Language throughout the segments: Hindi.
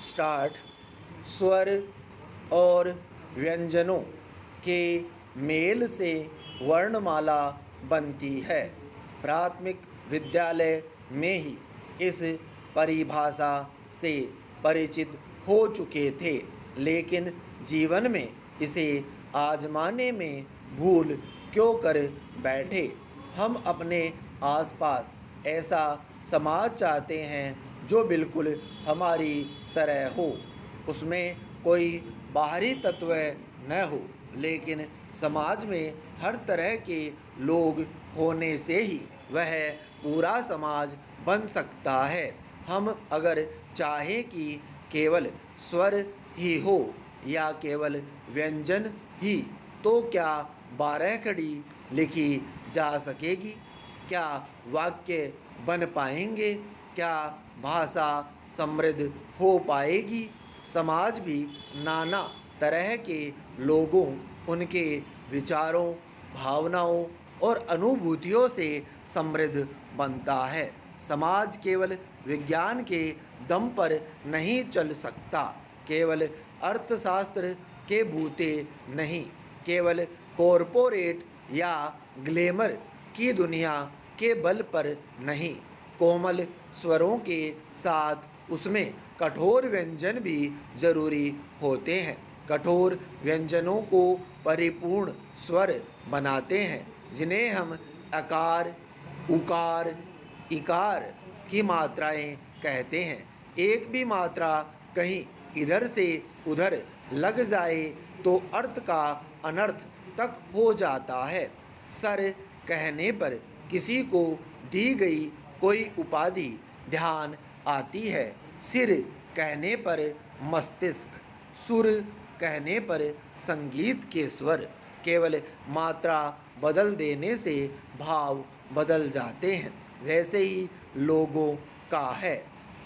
स्टार्ट। स्वर और व्यंजनों के मेल से वर्णमाला बनती है। प्राथमिक विद्यालय में ही इस परिभाषा से परिचित हो चुके थे, लेकिन जीवन में इसे आजमाने में भूल क्यों कर बैठे। हम अपने आसपास ऐसा समाज चाहते हैं जो बिल्कुल हमारी तरह हो, उसमें कोई बाहरी तत्व न हो, लेकिन समाज में हर तरह के लोग होने से ही वह पूरा समाज बन सकता है। हम अगर चाहें कि केवल स्वर ही हो या केवल व्यंजन ही, तो क्या 12 कड़ी लिखी जा सकेगी? क्या वाक्य बन पाएंगे? क्या भाषा समृद्ध हो पाएगी? समाज भी नाना तरह के लोगों, उनके विचारों, भावनाओं और अनुभूतियों से समृद्ध बनता है। समाज केवल विज्ञान के दम पर नहीं चल सकता, केवल अर्थशास्त्र के बूते नहीं, केवल कॉरपोरेट या ग्लैमर की दुनिया के बल पर नहीं। कोमल स्वरों के साथ उसमें कठोर व्यंजन भी जरूरी होते हैं। कठोर व्यंजनों को परिपूर्ण स्वर बनाते हैं, जिन्हें हम अकार, उकार, इकार की मात्राएं कहते हैं। एक भी मात्रा कहीं इधर से उधर लग जाए तो अर्थ का अनर्थ तक हो जाता है। सर कहने पर किसी को दी गई कोई उपाधि ध्यान आती है। सिर कहने पर मस्तिष्क, सुर कहने पर संगीत के स्वर। केवल मात्रा बदल देने से भाव बदल जाते हैं। वैसे ही लोगों का है।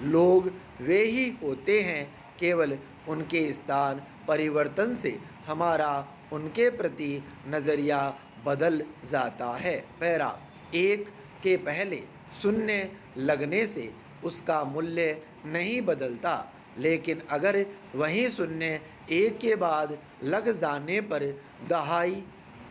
लोग वे ही होते हैं, केवल उनके स्थान परिवर्तन से हमारा उनके प्रति नज़रिया बदल जाता है। पैरा। एक के पहले शून्य लगने से उसका मूल्य नहीं बदलता, लेकिन अगर वही शून्य एक के बाद लग जाने पर दहाई,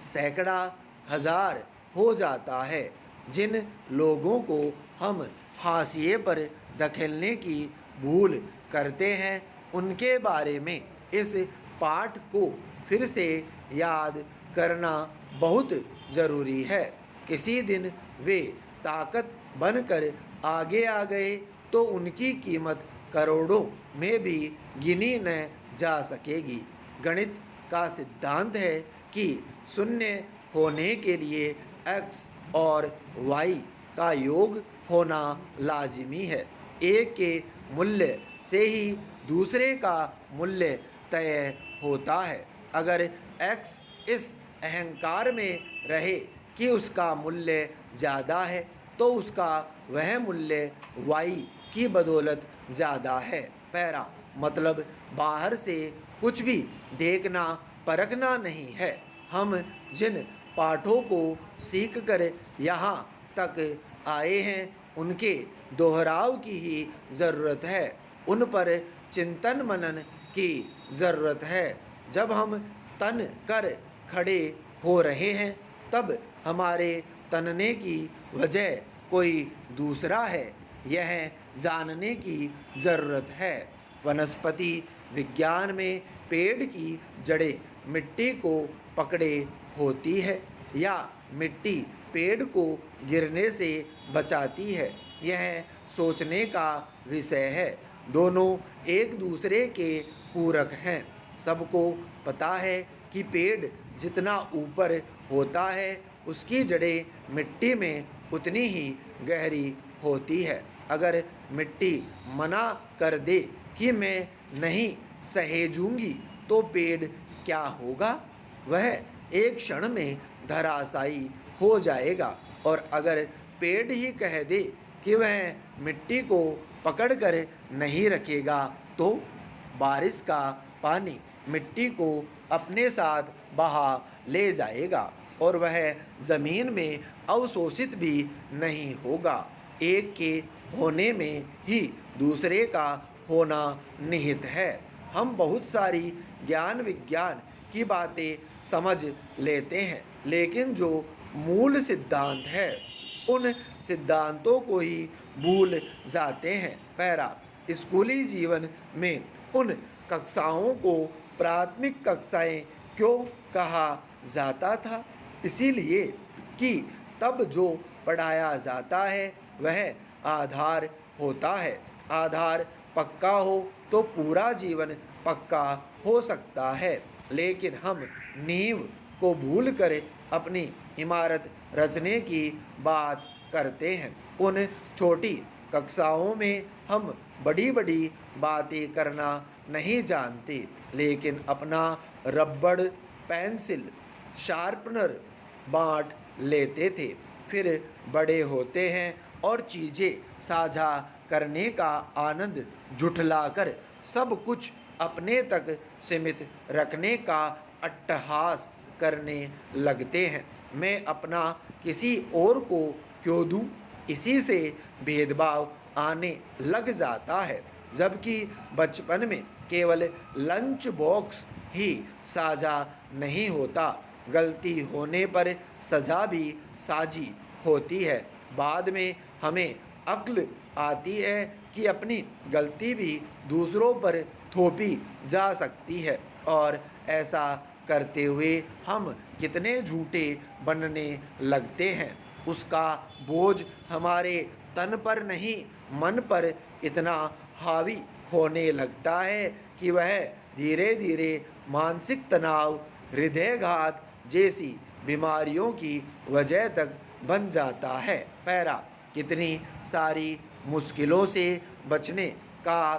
सैकड़ा, हजार हो जाता है। जिन लोगों को हम हाशिए पर धकेलने की भूल करते हैं, उनके बारे में इस पाठ को फिर से याद करना बहुत ज़रूरी है। किसी दिन वे ताकत बनकर आगे आ गए तो उनकी कीमत करोड़ों में भी गिनी न जा सकेगी। गणित का सिद्धांत है कि शून्य होने के लिए x और y का योग होना लाजिमी है। एक के मूल्य से ही दूसरे का मूल्य तय होता है। अगर x इस अहंकार में रहे कि उसका मूल्य ज़्यादा है, तो उसका वह मूल्य y की बदौलत ज़्यादा है। पैरा। मतलब बाहर से कुछ भी देखना परखना नहीं है। हम जिन पाठों को सीख कर यहाँ तक आए हैं, उनके दोहराव की ही ज़रूरत है। उन पर चिंतन मनन की ज़रूरत है। जब हम तन कर खड़े हो रहे हैं, तब हमारे तनने की वजह कोई दूसरा है, यह जानने की ज़रूरत है। वनस्पति विज्ञान में पेड़ की जड़ें मिट्टी को पकड़े होती है या मिट्टी पेड़ को गिरने से बचाती है, यह सोचने का विषय है। दोनों एक दूसरे के पूरक हैं। सबको पता है कि पेड़ जितना ऊपर होता है, उसकी जड़ें मिट्टी में उतनी ही गहरी होती है। अगर मिट्टी मना कर दे कि मैं नहीं सहेजूंगी, तो पेड़ क्या होगा? वह एक क्षण में धराशायी हो जाएगा। और अगर पेड़ ही कह दे कि वह मिट्टी को पकड़कर नहीं रखेगा, तो बारिश का पानी मिट्टी को अपने साथ बहा ले जाएगा और वह ज़मीन में अवशोषित भी नहीं होगा। एक के होने में ही दूसरे का होना निहित है। हम बहुत सारी ज्ञान विज्ञान की बातें समझ लेते हैं, लेकिन जो मूल सिद्धांत है उन सिद्धांतों को ही भूल जाते हैं। पैरा, स्कूली जीवन में उन कक्षाओं को प्राथमिक कक्षाएं क्यों कहा जाता था? इसीलिए कि तब जो पढ़ाया जाता है वह आधार होता है। आधार पक्का हो तो पूरा जीवन पक्का हो सकता है, लेकिन हम नींव को भूलकर अपनी इमारत रचने की बात करते हैं। उन छोटी कक्षाओं में हम बड़ी बड़ी बातें करना नहीं जानते, लेकिन अपना रबड़, पेंसिल, शार्पनर बांट लेते थे। फिर बड़े होते हैं और चीज़ें साझा करने का आनंद झुठलाकर सब कुछ अपने तक सीमित रखने का अट्टहास करने लगते हैं। मैं अपना किसी और को क्यों दूं? इसी से भेदभाव आने लग जाता है, जबकि बचपन में केवल लंच बॉक्स ही साझा नहीं होता, गलती होने पर सजा भी साझी होती है। बाद में हमें अक्ल आती है कि अपनी गलती भी दूसरों पर थोपी जा सकती है, और ऐसा करते हुए हम कितने झूठे बनने लगते हैं। उसका बोझ हमारे तन पर नहीं, मन पर इतना हावी होने लगता है कि वह धीरे धीरे मानसिक तनाव, हृदयघात जैसी बीमारियों की वजह तक बन जाता है। पैरा, कितनी सारी मुश्किलों से बचने का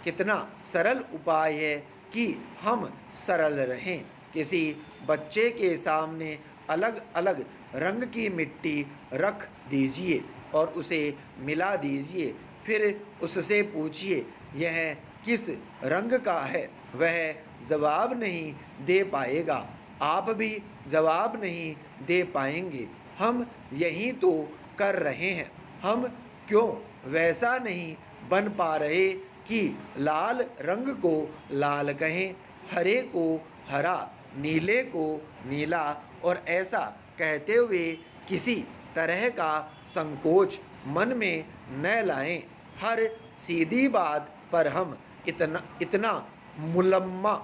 कितना सरल उपाय है कि हम सरल रहें। किसी बच्चे के सामने अलग अलग रंग की मिट्टी रख दीजिए और उसे मिला दीजिए। फिर उससे पूछिए यह किस रंग का है। वह जवाब नहीं दे पाएगा, आप भी जवाब नहीं दे पाएंगे। हम यही तो कर रहे हैं। हम क्यों वैसा नहीं बन पा रहे कि लाल रंग को लाल कहें, हरे को हरा, नीले को नीला, और ऐसा कहते हुए किसी तरह का संकोच मन में न लाएं। हर सीधी बात पर हम इतना मुलम्मा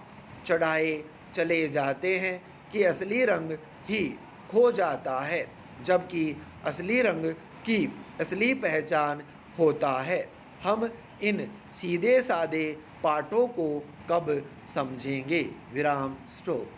चढ़ाए चले जाते हैं कि असली रंग ही खो जाता है, जबकि असली रंग की असली पहचान होता है। हम इन सीधे साधे पाठों को कब समझेंगे? विराम स्टॉप।